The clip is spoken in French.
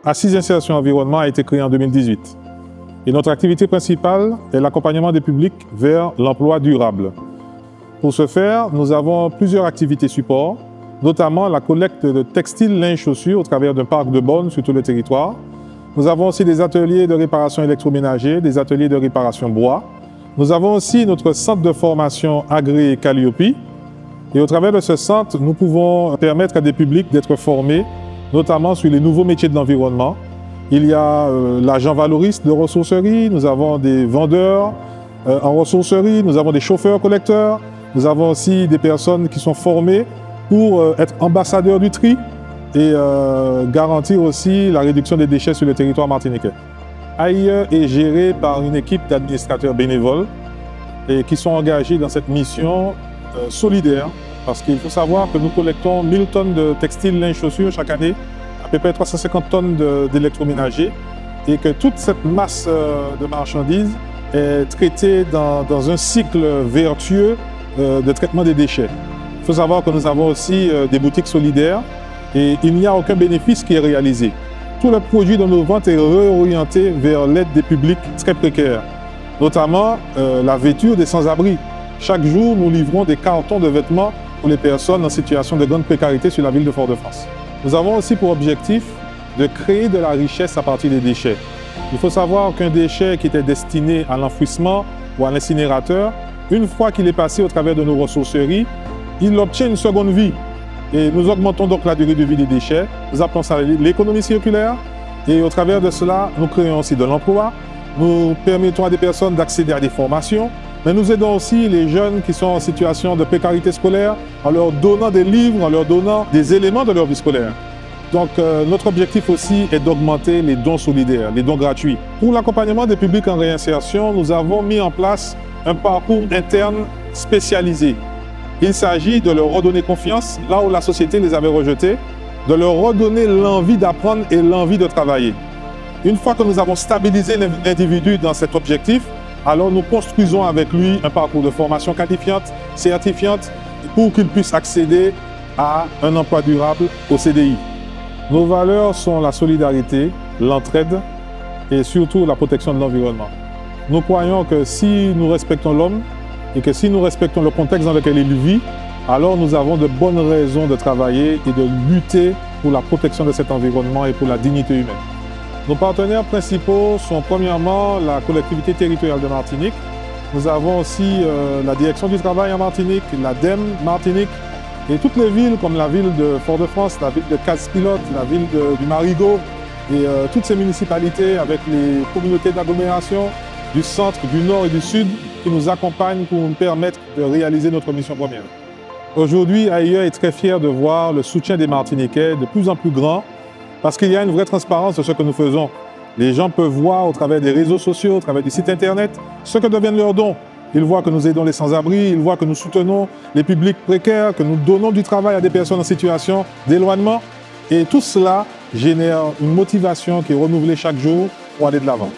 Assise Insertion Environnement a été créée en 2018. Et notre activité principale est l'accompagnement des publics vers l'emploi durable. Pour ce faire, nous avons plusieurs activités support, notamment la collecte de textiles, linge, chaussures au travers d'un parc de bornes sur tout le territoire. Nous avons aussi des ateliers de réparation électroménager, des ateliers de réparation bois. Nous avons aussi notre centre de formation agréé Calliope. Et au travers de ce centre, nous pouvons permettre à des publics d'être formés, notamment sur les nouveaux métiers de l'environnement. Il y a l'agent valoriste de ressourcerie, nous avons des vendeurs en ressourcerie, nous avons des chauffeurs collecteurs, nous avons aussi des personnes qui sont formées pour être ambassadeurs du tri et garantir aussi la réduction des déchets sur le territoire martiniquais. AIE est géré par une équipe d'administrateurs bénévoles et qui sont engagés dans cette mission solidaire, parce qu'il faut savoir que nous collectons 1000 tonnes de textiles, linge, chaussures chaque année, à peu près 350 tonnes d'électroménager, et que toute cette masse de marchandises est traitée dans un cycle vertueux de traitement des déchets. Il faut savoir que nous avons aussi des boutiques solidaires et il n'y a aucun bénéfice qui est réalisé. Tout le produit de nos ventes est réorienté vers l'aide des publics très précaires, notamment la vêture des sans-abri. Chaque jour, nous livrons des cartons de vêtements pour les personnes en situation de grande précarité sur la ville de Fort-de-France. Nous avons aussi pour objectif de créer de la richesse à partir des déchets. Il faut savoir qu'un déchet qui était destiné à l'enfouissement ou à l'incinérateur, une fois qu'il est passé au travers de nos ressourceries, il obtient une seconde vie. Et nous augmentons donc la durée de vie des déchets. Nous appelons ça l'économie circulaire. Et au travers de cela, nous créons aussi de l'emploi. Nous permettons à des personnes d'accéder à des formations. Mais nous aidons aussi les jeunes qui sont en situation de précarité scolaire en leur donnant des livres, en leur donnant des éléments de leur vie scolaire. Donc notre objectif aussi est d'augmenter les dons solidaires, les dons gratuits. Pour l'accompagnement des publics en réinsertion, nous avons mis en place un parcours interne spécialisé. Il s'agit de leur redonner confiance là où la société les avait rejetés, de leur redonner l'envie d'apprendre et l'envie de travailler. Une fois que nous avons stabilisé l'individu dans cet objectif, alors nous construisons avec lui un parcours de formation qualifiante, certifiante, pour qu'il puisse accéder à un emploi durable au CDI. Nos valeurs sont la solidarité, l'entraide et surtout la protection de l'environnement. Nous croyons que si nous respectons l'homme et que si nous respectons le contexte dans lequel il vit, alors nous avons de bonnes raisons de travailler et de lutter pour la protection de cet environnement et pour la dignité humaine. Nos partenaires principaux sont premièrement la collectivité territoriale de Martinique. Nous avons aussi la direction du travail en Martinique, l'ADEME Martinique et toutes les villes comme la ville de Fort-de-France, la ville de Casse-Pilote, la ville du Marigot et toutes ces municipalités avec les communautés d'agglomération du centre, du nord et du sud qui nous accompagnent pour nous permettre de réaliser notre mission première. Aujourd'hui, AIE est très fier de voir le soutien des Martiniquais de plus en plus grand parce qu'il y a une vraie transparence de ce que nous faisons. Les gens peuvent voir au travers des réseaux sociaux, au travers du site internet, ce que deviennent leurs dons. Ils voient que nous aidons les sans-abri, ils voient que nous soutenons les publics précaires, que nous donnons du travail à des personnes en situation d'éloignement. Et tout cela génère une motivation qui est renouvelée chaque jour pour aller de l'avant.